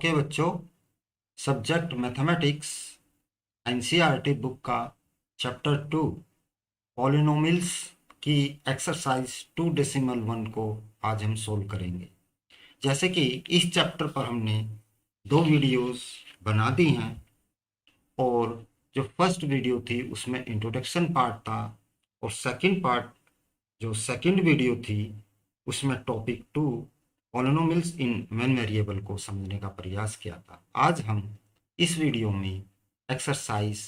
Okay बच्चों, subject mathematics NCERT book का chapter 2 polynomials की एक्सरसाइज 2.1 को आज हम सोल्व करेंगे। जैसे कि इस चैप्टर पर हमने 2 वीडियोस बना दी हैं और जो फर्स्ट वीडियो थी उसमें इंट्रोडक्शन पार्ट था और सेकंड वीडियो थी उसमें टॉपिक 2 पॉलिनोमियल्स इन मेन वेरिएबल को समझने का प्रयास किया था। आज हम इस वीडियो में एक्सरसाइज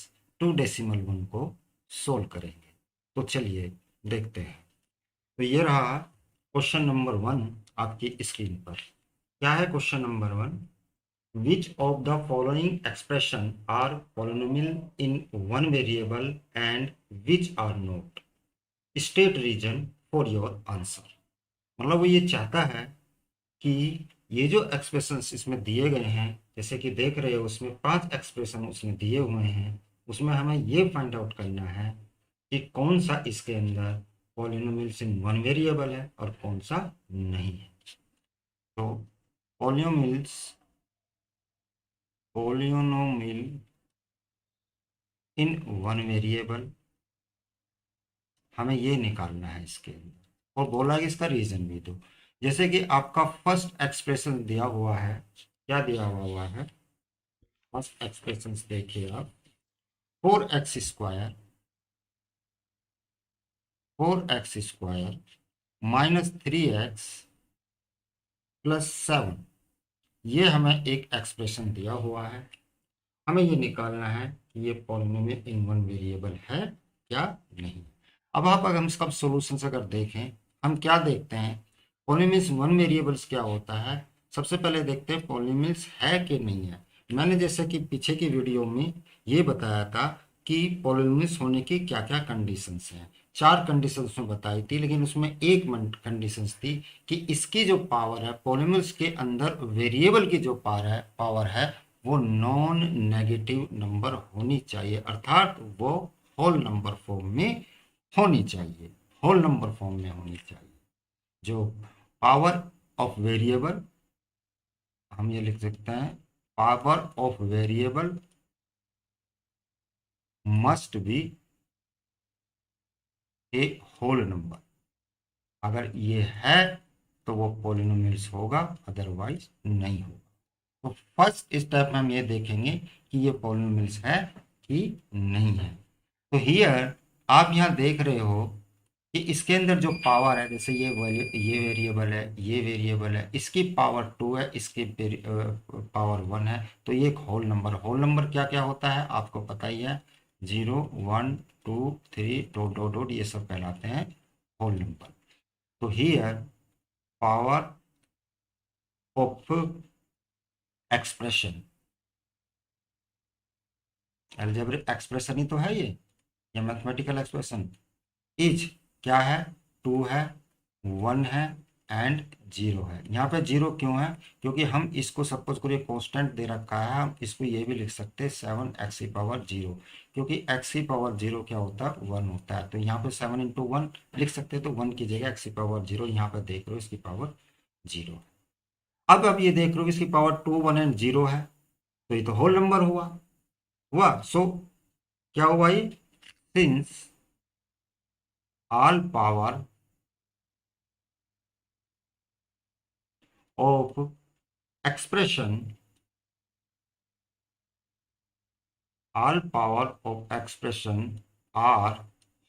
2.1 को सोल्व करेंगे। तो चलिए देखते हैं। तो ये रहा क्वेश्चन नंबर 1 आपकी स्क्रीन पर। क्या है question number 1? Which of the following expression are polynomial in one variable and which are not? State reason for your answer। मतलब वो ये चाहता है कि ये जो एक्सप्रेशंस इसमें दिए गए हैं, जैसे कि देख रहे हो उसमें 5 एक्सप्रेशन उसमें दिए हुए हैं, उसमें हमें ये फाइंड आउट करना है कि कौन सा इसके अंदर पॉलिनोमियल्स इन वन वेरिएबल है और कौन सा नहीं है। तो पॉलिनोमियल इन वन वेरिएबल हमें ये निकालना है इसके अंदर, और बोला कि इसका रीजन भी दो। जैसे कि आपका फर्स्ट एक्सप्रेशन दिया हुआ है, क्या दिया हुआ है? फर्स्ट एक्सप्रेशन देखिए आप, 4x square minus 3x plus 7, ये हमें एक एक्सप्रेशन दिया हुआ है। हमें ये निकालना है कि ये पॉलिनोमियल इन वन वेरिएबल है क्या नहीं। अब आप अगर हम इसका सोल्यूशन अगर देखें, हम क्या देखते हैं, पॉलिनोमियल्स वन वेरिएबल्स क्या होता है। सबसे पहले देखते हैं पॉलिनोमियल्स है कि नहीं है। मैंने जैसे कि पीछे की वीडियो में ये बताया था कि पॉलिनोमियल्स होने की क्या क्या कंडीशंस हैं। 4 कंडीशंस में बताई थी, लेकिन उसमें एक कंडीशंस थी कि इसकी जो पावर है, पॉलिनोमियल्स के अंदर वेरिएबल की जो पावर है वो नॉन नेगेटिव नंबर होनी चाहिए, अर्थात वो होल नंबर फॉर्म में होनी चाहिए, होल नंबर फॉर्म में होनी चाहिए। जो पावर ऑफ वेरिएबल, हम ये लिख सकते हैं, power of variable must be a whole number. अगर ये है तो वो पॉलिनोमियल्स होगा, अदरवाइज नहीं होगा। तो फर्स्ट स्टेप में हम ये देखेंगे कि ये पॉलिनोमियल्स है कि नहीं है। तो हियर आप यहाँ देख रहे हो कि इसके अंदर जो पावर है, जैसे ये वेरिएबल है, ये वेरिएबल है, इसकी पावर 2 है, इसकी पावर 1 है, तो ये एक होल नंबर क्या क्या होता है आपको पता ही है। 0 1 2 3 डॉट डॉट डॉट, ये सब कहलाते हैं होल नंबर। तो here power of expression, algebraic expression ही तो है ये मैथमेटिकल एक्सप्रेशन इज क्या है, 2 है, 1 है एंड 0 है। यहाँ पे 0 क्यों है? क्योंकि हम इसको सपोज करिए कांस्टेंट दे रखा है, हम इसको ये भी लिख सकते हैं 7x⁻0, क्योंकि x⁻0 क्या होता है, 1 होता है। तो यहाँ पे 7 इंटू 1 लिख सकते हैं, तो 1 की जगह x⁻0, यहाँ पे देख रहे हो इसकी पावर 0। अब ये देख रहे हो इसकी पावर 2 1 एंड 0 है, तो ये तो होल नंबर हुआ। सो क्या हुआ ये, since all power of expression all power of expression are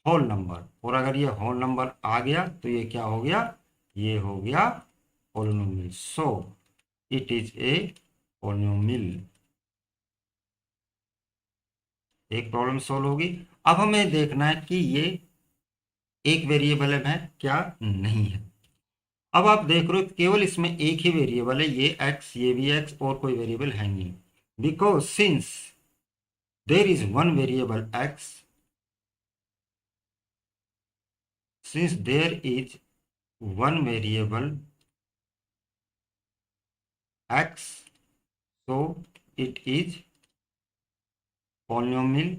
whole number. और अगर ये होल नंबर आ गया तो ये क्या हो गया, ये हो गया polynomial. So it is a polynomial. एक प्रॉब्लम सॉल्व होगी। अब हमें देखना है कि ये एक वेरिएबल है क्या नहीं है। अब आप देख रहे हो केवल इसमें एक ही वेरिएबल है, ये x, ये भी x, और कोई वेरिएबल है नहीं। Because since there is one variable x, since there is one variable x, so it is polynomial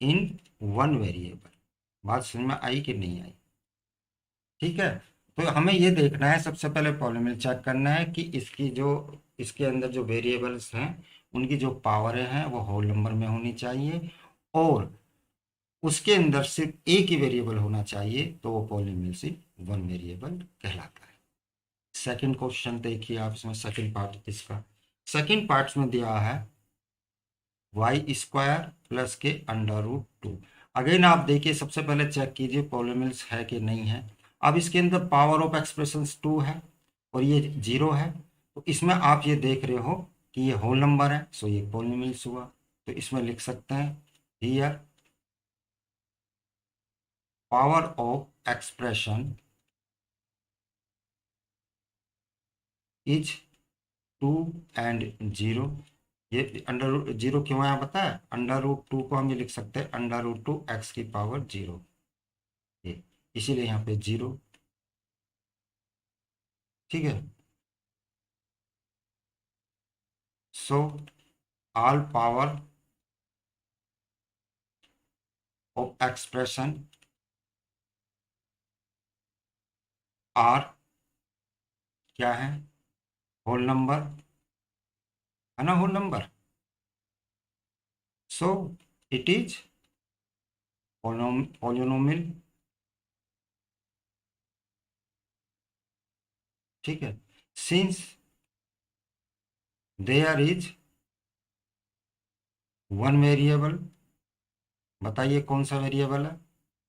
in one variable। बात समझ में आई कि नहीं आई? ठीक है। तो हमें ये देखना है, सबसे पहले पॉलिनोमियल चेक करना है कि इसकी जो इसके अंदर जो वेरिएबल्स हैं उनकी जो पावरें हैं वो होल नंबर में होनी चाहिए, और उसके अंदर सिर्फ एक ही वेरिएबल होना चाहिए, तो वो पॉलिनोमियल सिर्फ वन वेरिएबल कहलाता है। सेकंड क्वेश्चन देखिए आप, इसमें सेकंड पार्ट इसका, सेकंड पार्ट में दिया है वाई स्क्वायर प्लस के अंडर रूट टू। अगेन आप देखिए, सबसे पहले चेक कीजिए पॉलिनोमियल्स है कि नहीं है। अब इसके अंदर पावर ऑफ एक्सप्रेशंस टू है और ये जीरो है, तो इसमें आप ये देख रहे हो कि ये होल नंबर है, सो ये पॉलिनोमियल्स हुआ। तो इसमें लिख सकते हैं here power of expression is two and zero. ये अंडर रूट जीरो क्यों आया पता है? अंडर रूट टू को हम ये लिख सकते हैं अंडर रूट टू एक्स की पावर जीरो, ये इसीलिए यहाँ पे जीरो। ठीक है। So all power of expression are क्या है? होल नंबर है ना, whole number. So it is polynomial. ठीक है। Since there is one variable, बताइए कौन सा वेरिएबल है?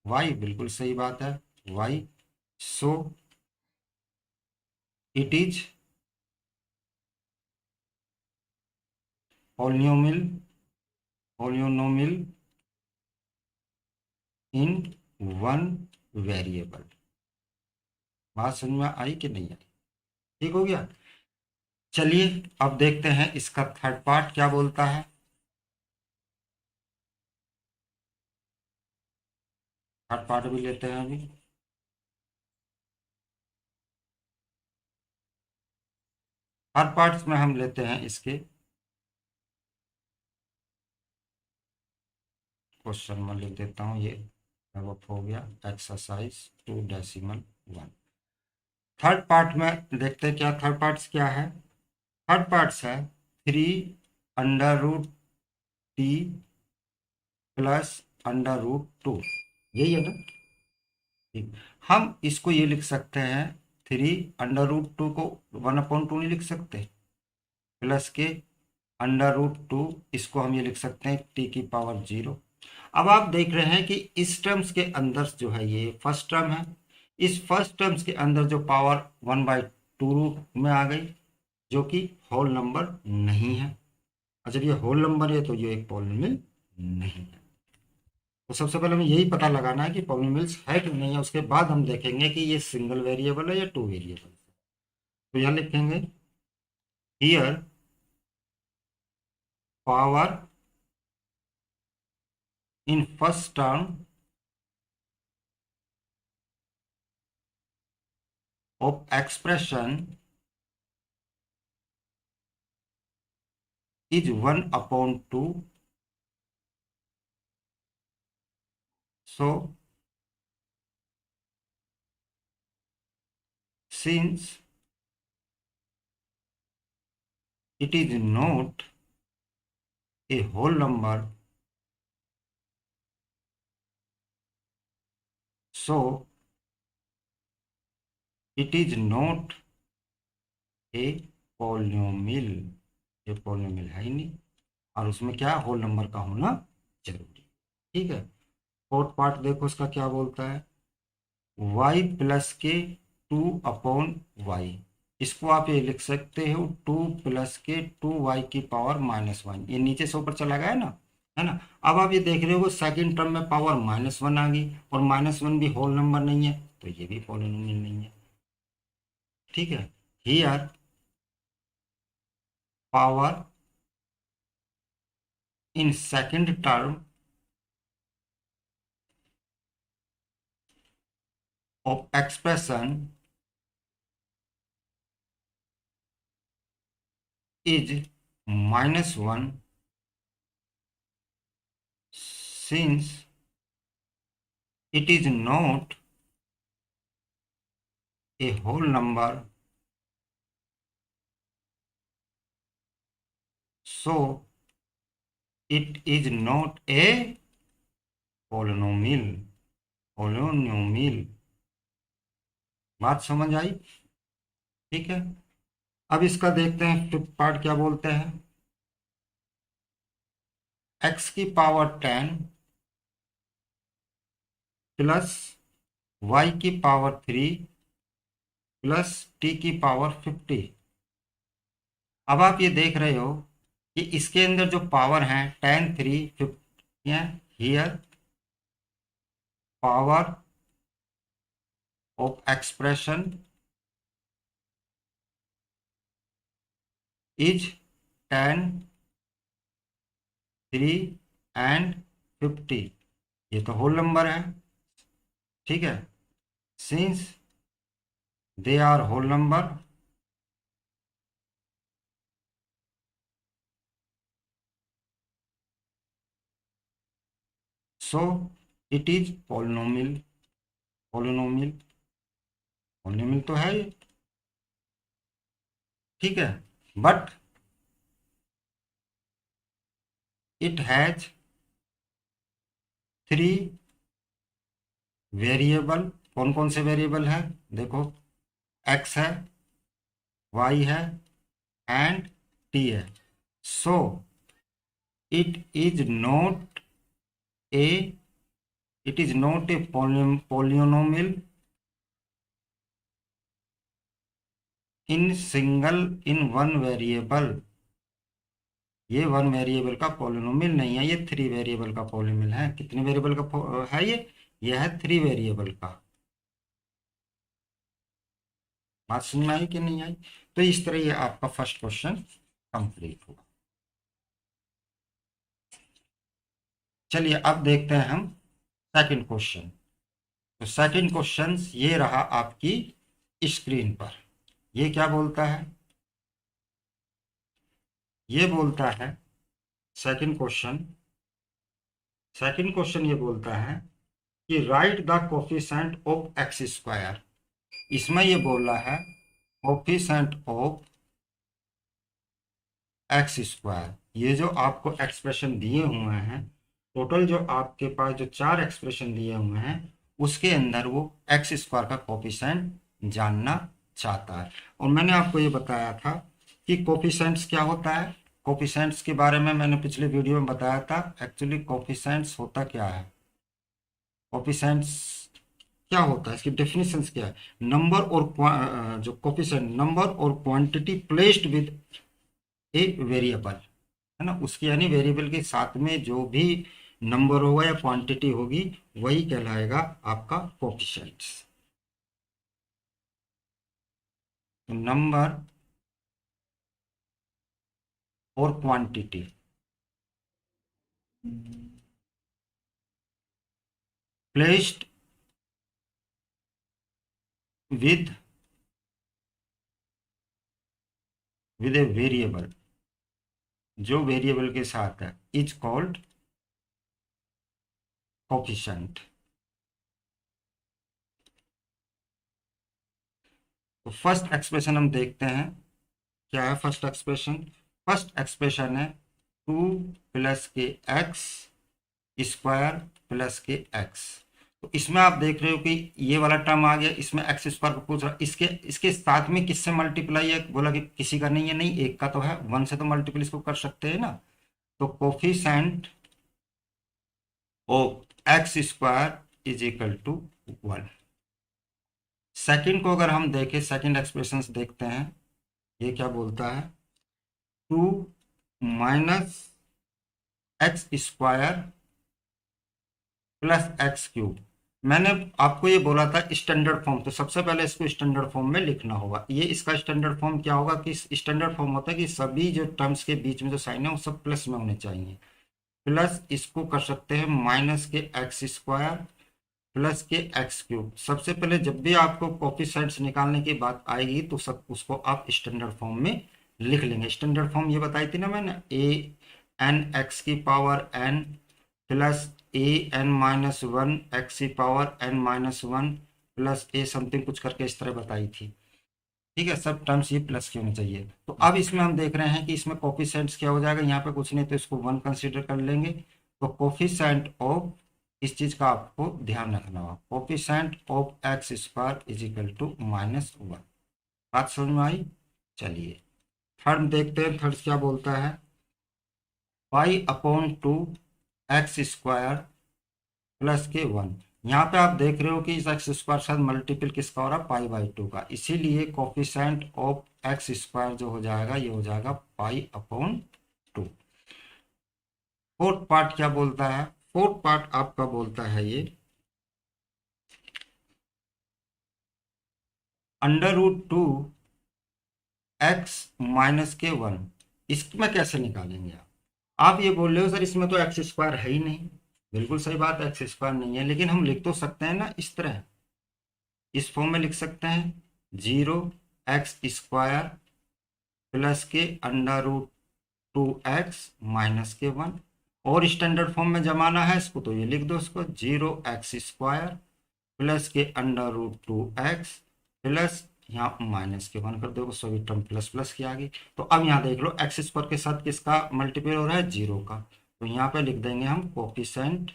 वाई, बिल्कुल सही बात है, y. So it is polynomial, polynomial in one variable. बात समझ में आई कि नहीं आई? ठीक हो गया। चलिए अब देखते हैं इसका थर्ड पार्ट क्या बोलता है। थर्ड पार्ट भी लेते हैं अभी। थर्ड पार्ट में हम लेते हैं इसके क्वेश्चन में लिख देता हूँ ये अब हो गया एक्सरसाइज 2.1। थर्ड पार्ट में देखते हैं क्या थर्ड पार्ट्स क्या है। थर्ड पार्ट्स है three under root t plus under root two, यही है ना? ठीक। हम इसको ये लिख सकते हैं थ्री अंडर रूट टू को वन अपॉन टू नहीं लिख सकते, प्लस के अंडर रूट टू, इसको हम ये लिख सकते हैं टी की पावर जीरो। अब आप देख रहे हैं कि इस टर्म्स के अंदर जो है ये फर्स्ट टर्म है, इस फर्स्ट टर्म्स के अंदर जो पावर वन बाई टू में आ गई, जो कि होल नंबर नहीं है। और जब ये होल नंबर है तो ये एक पॉलिनोमियल नहीं है। तो सबसे पहले हमें यही पता लगाना है कि पॉलिनोमियल्स है कि नहीं है, उसके बाद हम देखेंगे कि ये सिंगल वेरिएबल है या टू वेरिएबल। तो यहाँ लिखेंगे here power in first term of expression is 1 upon 2. So since it is not a whole number, so it is not a polynomial। ये polynomial है ही नहीं, और उसमें क्या होल नंबर का होना जरूरी। ठीक है। फोर्थ पार्ट देखो उसका क्या बोलता है, y प्लस के टू अपॉन वाई। इसको आप ये लिख सकते हो टू प्लस के टू वाई की पावर माइनस वन, ये नीचे से ऊपर चला गया ना, है ना? अब आप ये देख रहे हो सेकंड टर्म में पावर माइनस वन आ गई, और माइनस वन भी होल नंबर नहीं है, तो ये भी पॉलिनोमियल नहीं है। ठीक है। Here power in second term of expression is minus one since it is not a whole number, so it is not a polynomial. polynomial बात समझ आई? ठीक है, अब इसका देखते हैं फिफ्थ पार्ट क्या बोलते हैं। x की पावर 10 प्लस y की पावर 3 प्लस t की पावर 50। अब आप ये देख रहे हो कि इसके अंदर जो पावर है 10 3 50 है। Here power of expression is 10 3 and 50। ये तो होल नंबर है, ठीक है। Since they are whole number, so it is polynomial. Polynomial polynomial तो है ये, ठीक है। But it has 3 variable. कौन कौन से वेरिएबल है देखो, x है, y है एंड t है। सो it is not a polynomial in one variable. ये वन वेरिएबल का पॉलिनोमियल नहीं है, ये 3 वेरिएबल का पॉलिनोमियल है। कितने वेरिएबल का है ये है 3 वेरिएबल का। बात समझ में आई कि नहीं आई? तो इस तरह ये आपका फर्स्ट क्वेश्चन कंप्लीट हुआ। चलिए अब देखते हैं हम सेकंड क्वेश्चन। तो सेकंड क्वेश्चन ये रहा आपकी स्क्रीन पर। ये क्या बोलता है? ये बोलता है सेकंड क्वेश्चन ये बोलता है कि right the coefficient of x square. इसमें ये बोल रहा है कोफिशिएंट ऑफ एक्स स्क्वायर। ये जो आपको एक्सप्रेशन दिए हुए हैं, टोटल जो आपके पास जो 4 एक्सप्रेशन दिए हुए हैं, उसके अंदर वो एक्स स्क्वायर का कोफिशिएंट जानना चाहता है। और मैंने आपको ये बताया था कि कोफिशिएंट्स क्या होता है। कोफिशिएंट्स के बारे में मैंने पिछले वीडियो में बताया था। एक्चुअली कोफिशिएंट्स होता क्या है, कोफिशिएंट्स क्या होता है, इसकी डेफिनेशंस क्या है। नंबर और जो कोफिशिएंट नंबर और quantity placed with a variable, है ना, उसके यानी वेरिएबल के साथ में जो भी नंबर होगा या क्वांटिटी होगी वही कहलाएगा आपका कोफिशिएंट्स। तो नंबर और quantity placed with a variable, जो वेरिएबल के साथ है, इज कॉल्ड कोफिशिएंट। तो फर्स्ट एक्सप्रेशन हम देखते हैं क्या है। फर्स्ट एक्सप्रेशन है 2 प्लस के एक्स स्क्वायर प्लस के एक्स। तो इसमें आप देख रहे हो कि ये वाला टर्म आ गया, इसमें एक्स स्क्वायर को पूछ रहा, इसके साथ में किससे मल्टीप्लाई है, बोला कि किसी का नहीं है, नहीं एक का तो है, 1 से तो मल्टीपल इसको कर सकते हैं ना। तो coefficient of x square is equal to 1। Second को अगर हम देखें, सेकंड एक्सप्रेशन देखते हैं, ये क्या बोलता है 2 minus x square plus x cube. मैंने आपको ये बोला था स्टैंडर्ड फॉर्म, तो सबसे पहले इसको स्टैंडर्ड फॉर्म में लिखना होगा। ये इसका स्टैंडर्ड फॉर्म क्या होगा कि स्टैंडर्ड फॉर्म होता है कि सभी जो टर्म्स के बीच में जो साइन है वो सब प्लस में होने चाहिए। प्लस इसको कर सकते हैं माइनस के एक्स स्क्वायर प्लस के एक्स क्यूब। सबसे पहले जब भी आपको कोफिशिएंट्स निकालने की बात आएगी तो सब उसको आप स्टैंडर्ड फॉर्म में लिख लेंगे। स्टैंडर्ड फॉर्म ये बताई थी ना मैंने, ए एन एक्स की power N plus A N minus 1 x की पावर एन माइनस 1 प्लस ए समथिंग कुछ करके इस तरह बताई थी। ठीक है, सब टर्म्स ये प्लस के होने चाहिए। तो अब इसमें हम देख रहे हैं कि इसमें कोफिशिएंट्स क्या हो जाएगा, यहाँ पे कुछ नहीं तो इसको 1 कंसीडर कर लेंगे। तो कोफिशिएंट ऑफ इस चीज का आपको ध्यान रखना होगा, coefficient of x square is equal to -1। बात समझ में आई। चलिए थर्ड देखते हैं, थर्ड क्या बोलता है, पाई/2 एक्स स्क्वायर प्लस के 1। यहाँ पे आप देख रहे हो कि इस एक्स स्क्वायर साथ मल्टीपल किसका हो रहा है, पाई/2 का, इसीलिए कोफिशिएंट ऑफ एक्स स्क्वायर जो हो जाएगा ये हो जाएगा पाई/2। फोर्थ पार्ट क्या बोलता है, फोर्थ पार्ट आपका बोलता है ये √2 एक्स माइनस के 1। इसमें कैसे निकालेंगे आप ये बोल रहे हो सर इसमें तो एक्स स्क्वायर है ही नहीं। बिल्कुल सही बात है, एक्स स्क्वायर नहीं है, लेकिन हम लिख तो सकते हैं ना इस तरह, इस फॉर्म में लिख सकते हैं 0x² प्लस के √2x माइनस के 1। और स्टैंडर्ड फॉर्म में जमाना है इसको तो ये लिख दो, इसको 0x² प्लस के √2x प्लस यहाँ माइनस के 1 कर दो, सभी टर्म प्लस प्लस की आ गई। तो अब यहाँ देख लो एक्स स्क्वायर के साथ किसका मल्टीपल हो रहा है, 0 का। तो यहाँ पे लिख देंगे हम coefficient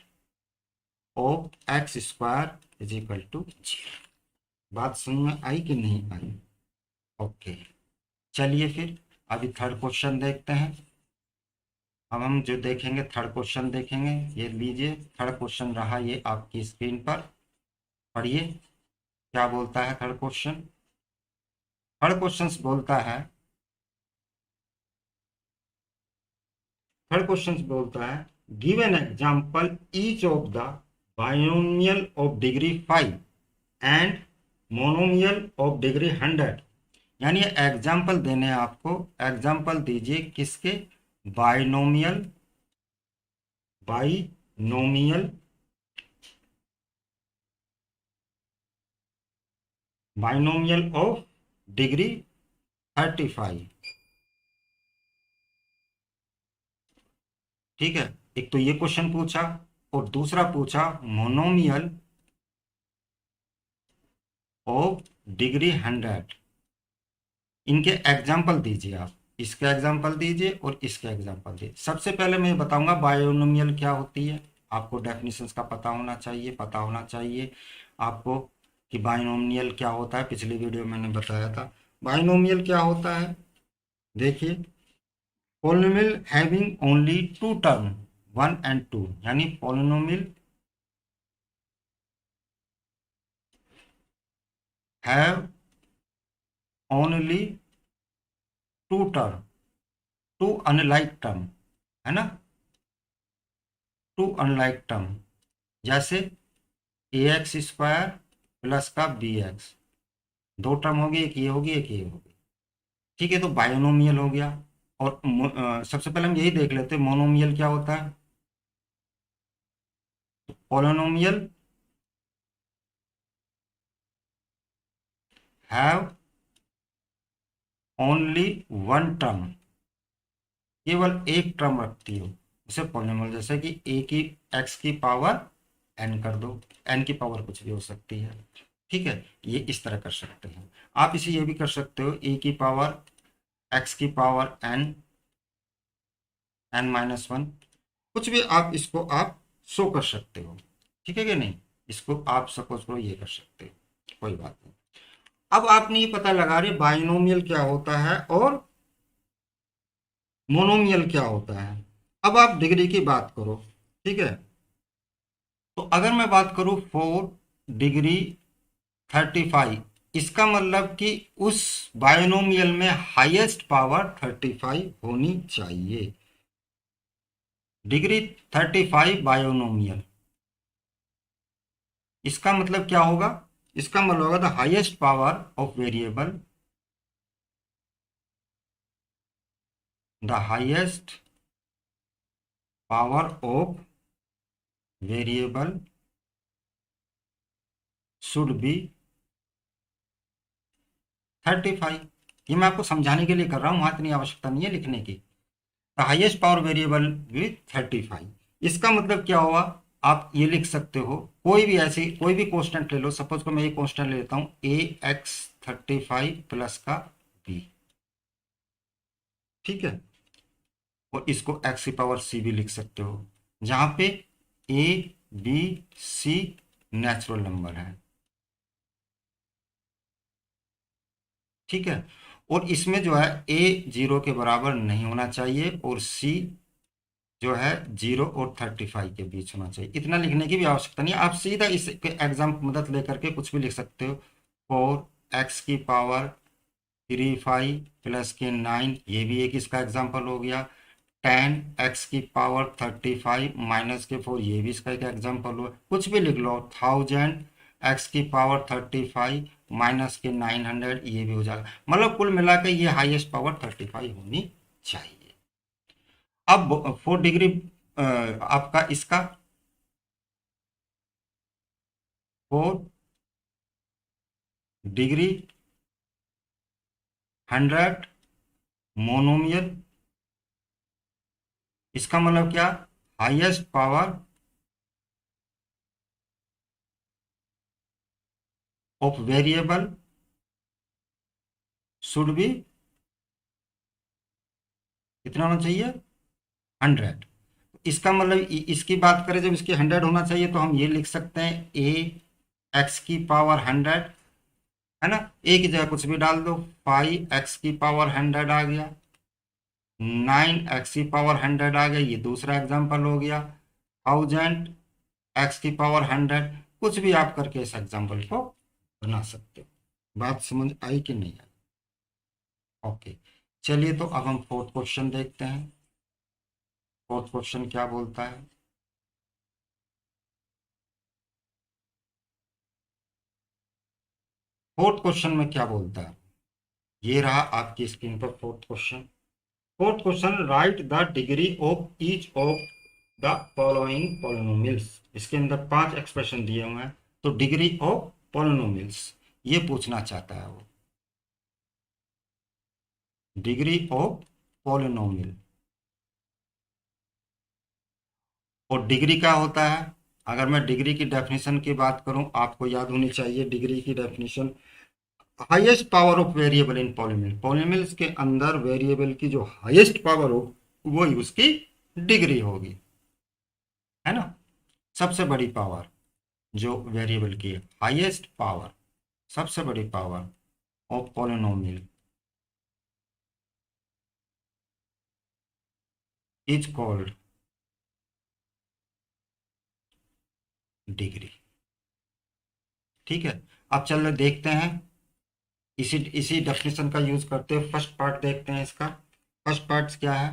of x square is equal to 0। बात समझ में आई कि नहीं आई। ओके, चलिए फिर अभी थर्ड क्वेश्चन देखते हैं। अब हम जो देखेंगे थर्ड क्वेश्चन देखेंगे, ये लीजिए थर्ड क्वेश्चन रहा ये आपकी स्क्रीन पर, पढ़िए क्या बोलता है थर्ड क्वेश्चन। थर्ड क्वेश्चन बोलता है, थर्ड क्वेश्चन बोलता है give an example each of the binomial of degree 5 and monomial of degree 100। यानी एग्जाम्पल देने हैं आपको, एग्जाम्पल दीजिए किसके, binomial, binomial, binomial of degree 35। ठीक है, एक तो ये क्वेश्चन पूछा और दूसरा पूछा मोनोमियल ऑफ डिग्री 100। इनके एग्जाम्पल दीजिए आप, इसके एग्जाम्पल दीजिए और इसके एग्जाम्पल दीजिए। सबसे पहले मैं बताऊंगा बाइनोमियल क्या होती है, आपको डेफिनेशंस का पता होना चाहिए, पता होना चाहिए आपको कि बाइनोमियल क्या होता है। पिछली वीडियो मैंने बताया था बाइनोमियल क्या होता है। देखिए polynomial having only 2 term 1 and 2, यानी polynomial have only 2 term, 2 unlike term, है ना, 2 अनलाइक टर्म, जैसे ax² प्लस का bx, 2 टर्म होगी, एक ये होगी एक ये होगी। ठीक है, तो बाइनोमियल हो गया। और सबसे पहले हम यही देख लेते हैं मोनोमियल क्या होता है। तो पॉलिनोमियल हैव ओनली 1 टर्म, केवल एक टर्म रखती हो, उसे पॉलिनोमियल, जैसे कि ए की एक्स की पावर एन कर दो, एन की पावर कुछ भी हो सकती है। ठीक है, ये इस तरह कर सकते हैं आप। इसे ये भी कर सकते हो ए की पावर एक्स की पावर एन, n-1, कुछ भी आप इसको आप शो कर सकते हो। ठीक है कि नहीं, इसको आप सपोज करो ये कर सकते हो, कोई बात नहीं। अब आपने ये पता लगा रहे बाइनोमियल क्या होता है और मोनोमियल क्या होता है। अब आप डिग्री की बात करो, ठीक है, तो अगर मैं बात करूं 4 डिग्री 35, इसका मतलब कि उस बाइनोमियल में हाईएस्ट पावर 35 होनी चाहिए। डिग्री 35 बाइनोमियल, इसका मतलब क्या होगा, इसका मतलब होगा the highest power of variable, the highest power of variable should be 35। ये मैं आपको समझाने के लिए कर रहा हूं, वहां इतनी आवश्यकता नहीं है लिखने की। The highest power variable with 35, इसका मतलब क्या हुआ, आप ये लिख सकते हो, कोई भी ऐसी कोई भी कांस्टेंट ले लो, सपोज को मैं ये कांस्टेंट ले लेता हूं AX35 प्लस का B, ठीक है, और इसको x की पावर C भी लिख सकते हो, जहां पे A B C natural number है, ठीक है। और इसमें जो है A 0 के बराबर नहीं होना चाहिए और C जो है 0 और 35 के बीच होना चाहिए। इतना लिखने की भी आवश्यकता नहीं है, आप सीधा इस एग्जाम की मदद लेकर के कुछ भी लिख सकते हो। 4x की पावर 35 प्लस के 9, ये भी एक इसका एग्जाम्पल हो गया। 10x की पावर 35 माइनस के 4, ये भी इसका एक एग्जाम्पल हो। कुछ भी लिख लो। 1000x की पावर 35 माइनस के 900, ये भी हो जाएगा। मतलब कुल मिला के ये हाईएस्ट पावर 35 होनी चाहिए। अब 4 डिग्री आपका इसका 4 डिग्री 100 मोनोमियल, इसका मतलब क्या, highest power of variable should be कितना होना चाहिए, 100। इसका मतलब इसकी बात करें, जब इसकी 100 होना चाहिए तो हम ये लिख सकते हैं AX की पावर 100, है ना, A की जगह कुछ भी डाल दो। 5x की पावर 100 आ गया, 9x की पावर 100 आ गया, ये दूसरा एग्जाम्पल हो गया। 1000x की पावर 100, कुछ भी आप करके इस एग्जाम्पल को बना सकते हो। बात समझ आई कि नहीं आई? ओके, चलिए तो अब हम फोर्थ क्वेश्चन देखते हैं। फोर्थ क्वेश्चन क्या बोलता है। फोर्थ क्वेश्चन में क्या बोलता है, ये रहा आपकी स्क्रीन पर fourth question. Fourth question, right the degree of each of the following polynomials. इसके अंदर 5 एक्सप्रेशन दिए हुए हैं, तो डिग्री ऑफ पॉलिनोमियल्स ये पूछना चाहता है वो, डिग्री ऑफ पॉलिनोमियल। और डिग्री क्या होता है, अगर मैं डिग्री की डेफिनेशन की बात करूं, आपको याद होनी चाहिए डिग्री की definition, highest power of variable in polynomial. Polynomials के अंदर वेरिएबल की जो हाईएस्ट पावर हो वही उसकी डिग्री होगी, है ना। सबसे बड़ी पावर जो वेरिएबल की हाईएस्ट पावर, सबसे बड़ी power of polynomial is called degree, ठीक है। अब चल देखते हैं, इसी इसी डेफिनेशन का यूज करते हुए फर्स्ट पार्ट देखते हैं इसका। फर्स्ट पार्ट क्या है,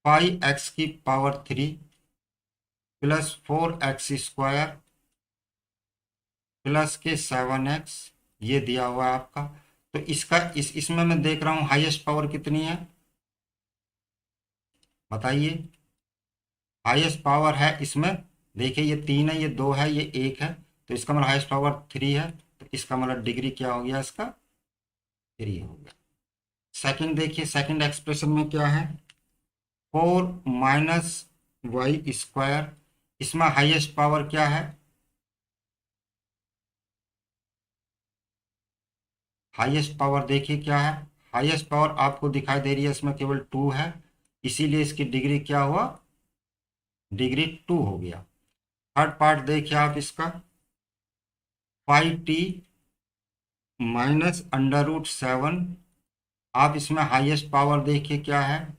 5x की power 3 plus 4x square plus के 7x, ये दिया हुआ है आपका। तो इसका इसमें मैं देख रहा हूं हाईएस्ट पावर कितनी है, बताइए। हाईएस्ट पावर है इसमें, देखिए ये 3 है, ये 2 है, ये 1 है, तो इसका मतलब हाईएस्ट पावर 3 है, तो इसका मतलब डिग्री क्या हो गया, इसका 3 हो गया। सेकंड देखिए, सेकंड एक्सप्रेशन में क्या है, 4 माइनस वाई स्क्वायर, इसमें हाईएस्ट पावर क्या है, हाईएस्ट पावर देखिए क्या है, हाईएस्ट पावर आपको दिखाई दे रही है इसमें केवल 2 है, इसीलिए इसकी डिग्री क्या हुआ, डिग्री 2 हो गया। थर्ड पार्ट देखिए आप इसका, 5t माइनस अंडर रूट 7, आप इसमें हाईएस्ट पावर देखिए क्या है,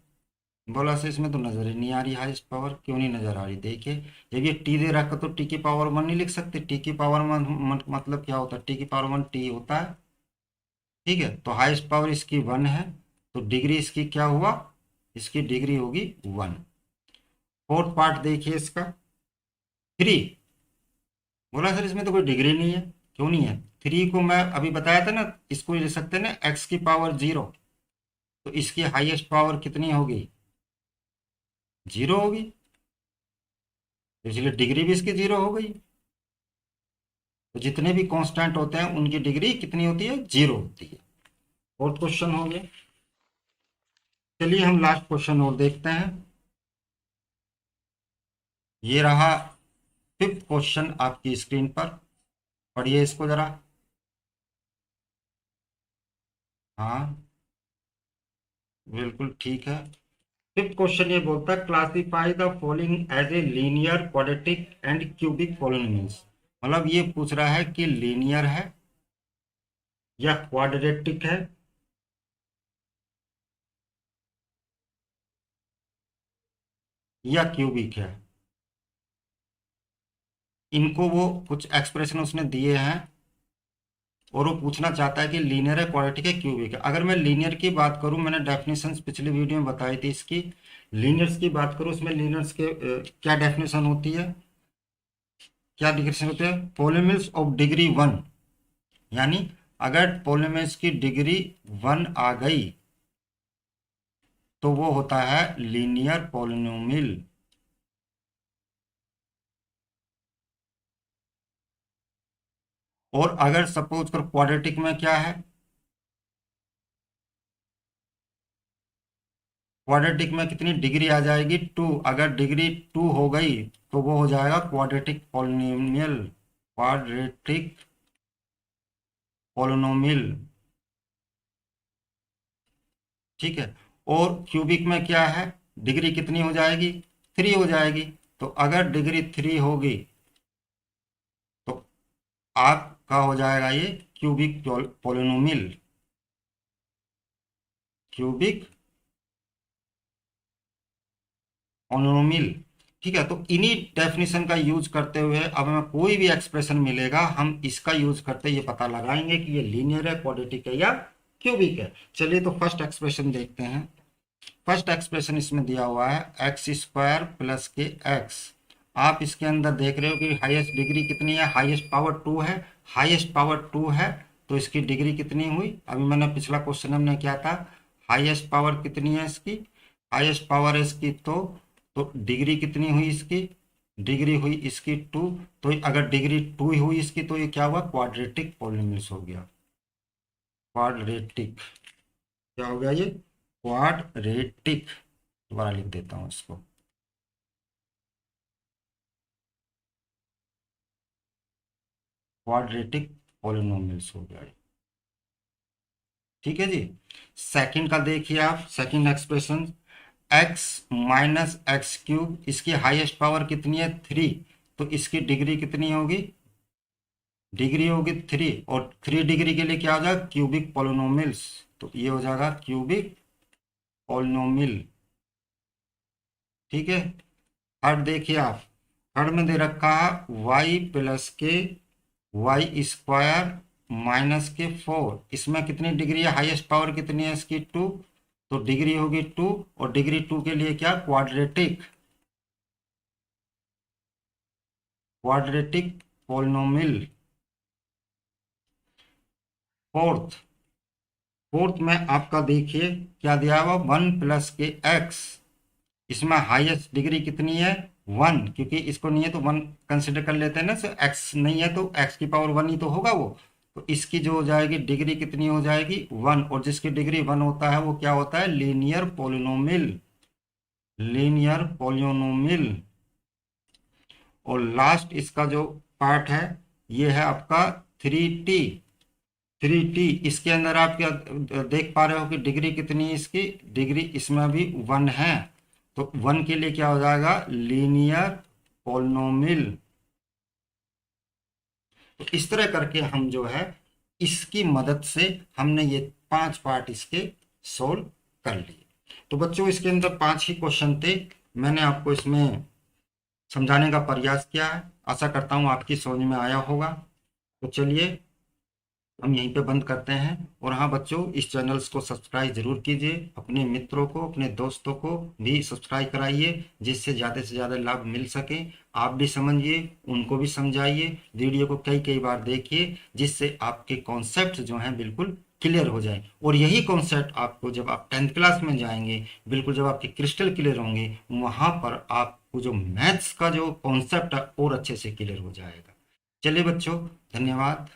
बोला से इसमें तो नजर ही नहीं आ रही हाईएस्ट पावर, क्यों नहीं नजर आ रही, देखिए जब ये टी दे रखा तो टी की पावर 1 नहीं लिख सकते, टी की पावर 1 मतलब क्या होता है, टी की पावर 1 टी होता है, ठीक है। तो हाईएस्ट पावर इसकी 1 है, तो डिग्री इसकी क्या हुआ, इसकी डिग्री होगी 1। फोर्थ पार्ट देखिए इसका, 3, बोला सर इसमें तो कोई डिग्री नहीं है, क्यों नहीं है, 3 को मैं अभी बताया था ना, इसको ले सकते हैं ना एक्स की पावर 0, तो इसकी हाईएस्ट पावर कितनी होगी, 0 होगी, तो इसलिए डिग्री भी इसकी 0 हो गई। तो जितने भी कांस्टेंट होते हैं उनकी डिग्री कितनी होती है, 0 होती है। फोर्थ क्वेश्चन हो गया। चलिए हम लास्ट क्वेश्चन और देखते हैं। ये रहा 5th क्वेश्चन आपकी स्क्रीन पर, पढ़िए इसको जरा। हाँ बिल्कुल ठीक है। 5th क्वेश्चन ये बोलता है classify the following as a linear quadratic and cubic polynomials. मतलब ये पूछ रहा है कि लीनियर है या क्वाड्रेटिक है या क्यूबिक है। इनको वो कुछ एक्सप्रेशन उसने दिए हैं और वो पूछना चाहता है कि लीनियर है क्वाड्रेटिक है क्यूबिक है। अगर मैं लीनियर की बात करूं, मैंने डेफिनेशंस पिछली वीडियो में बताई थी इसकी। लीनियर्स की बात करूं, उसमें लीनियर्स के क्या डेफिनेशन होती है, क्या डिग्रेशन होते हैं, पॉलिनोमियल्स ऑफ डिग्री 1, यानी अगर पॉलिनोमियल्स की डिग्री 1 आ गई तो वो होता है लीनियर पॉलिनोमियल। और अगर सपोज कर क्वाड्रेटिक में क्या है, क्वाड्रेटिक में कितनी डिग्री आ जाएगी, 2। अगर डिग्री 2 हो गई तो वो हो जाएगा क्वाड्रेटिक पॉलिनोमियल, क्वाड्रेटिक पॉलिनोमियल। ठीक है। और क्यूबिक में क्या है, डिग्री कितनी हो जाएगी, 3 हो जाएगी। तो अगर डिग्री 3 होगी तो आपका हो जाएगा ये क्यूबिक पॉलिनोमियल, क्यूबिक पॉलिनोमियल। ठीक है। तो इन्हीं डेफिनेशन का यूज करते हुए अब हमें कोई भी एक्सप्रेशन मिलेगा, हम इसका यूज करते ये पता लगाएंगे कि ये लीनियर है, क्वाड्रेटिक है या क्यूबिक है। चलिए तो फर्स्ट एक्सप्रेशन देखते हैं। फर्स्ट एक्सप्रेशन इसमें दिया हुआ है एक्स स्क्वायर प्लस के एक्स। आप इसके अंदर देख रहे हो कि हाईएस्ट डिग्री कितनी है, हाईएस्ट पावर 2 है। हाईएस्ट पावर 2 है तो इसकी डिग्री कितनी हुई, अभी मैंने पिछला क्वेश्चन हमने क्या था, हाईएस्ट पावर कितनी है इसकी, हाईएस्ट पावर है इसकी तो डिग्री कितनी हुई इसकी, डिग्री हुई इसकी 2। तो अगर डिग्री 2 हुई इसकी तो ये क्या हुआ, क्वाड्रेटिक पॉलिनोमियल हो गया, क्वाड्रेटिक। क्या हो गया ये, क्वाड्रेटिक। दोबारा लिख देता हूं इसको, क्वाड्रेटिक पॉलिनोमियल्स हो गया। ठीक है जी। सेकंड का देखिए आप, second expression x minus x cube, इसकी हाईएस्ट पावर कितनी है, 3। तो इसकी डिग्री कितनी होगी, डिग्री होगी 3। और 3 डिग्री के लिए क्या हो जाएगा, क्यूबिक पॉलिनोमियल्स। तो ये हो जाएगा क्यूबिक पॉलिनोमियल। ठीक है। थर्ड देखिए आप, थर्ड में दे रखा है वाई प्लस के वाई स्क्वायर माइनस के 4। इसमें कितनी डिग्री है, हाईएस्ट पावर कितनी है इसकी, 2। तो डिग्री होगी 2 और डिग्री 2 के लिए क्या, quadratic, quadratic polynomial. Fourth, fourth में आपका देखिए क्या दिया हुआ, 1 प्लस के एक्स। इसमें हाईएस्ट डिग्री कितनी है, 1, क्योंकि इसको नहीं है तो 1 कंसिडर कर लेते हैं ना, सर एक्स नहीं है तो एक्स की पावर 1 ही तो होगा वो। तो इसकी जो हो जाएगी डिग्री कितनी हो जाएगी, 1। और जिसकी डिग्री 1 होता है वो क्या होता है, लीनियर पॉलिनोमियल, लीनियर पॉलिनोमियल। और लास्ट इसका जो पार्ट है ये है आपका 3t, 3t। इसके अंदर आप क्या देख पा रहे हो कि डिग्री कितनी है इसकी, डिग्री इसमें भी 1 है। तो 1 के लिए क्या हो जाएगा, लीनियर पॉलिनोमियल। तो इस तरह करके हम जो है इसकी मदद से हमने ये 5 पार्ट इसके सोल्व कर लिए। तो बच्चों इसके अंदर 5 ही क्वेश्चन थे, मैंने आपको इसमें समझाने का प्रयास किया है। आशा करता हूँ आपकी समझ में आया होगा। तो चलिए हम यहीं पे बंद करते हैं। और हाँ बच्चों, इस चैनल्स को सब्सक्राइब जरूर कीजिए, अपने मित्रों को, अपने दोस्तों को भी सब्सक्राइब कराइए, जिससे ज़्यादा से ज़्यादा लाभ मिल सके। आप भी समझिए, उनको भी समझाइए, वीडियो को कई कई बार देखिए, जिससे आपके कॉन्सेप्ट जो हैं बिल्कुल क्लियर हो जाए। और यही कॉन्सेप्ट आपको जब आप 10th क्लास में जाएंगे, बिल्कुल जब आपके क्रिस्टल क्लियर होंगे, वहाँ पर आपको जो मैथ्स का जो कॉन्सेप्ट है और अच्छे से क्लियर हो जाएगा। चलिए बच्चों, धन्यवाद।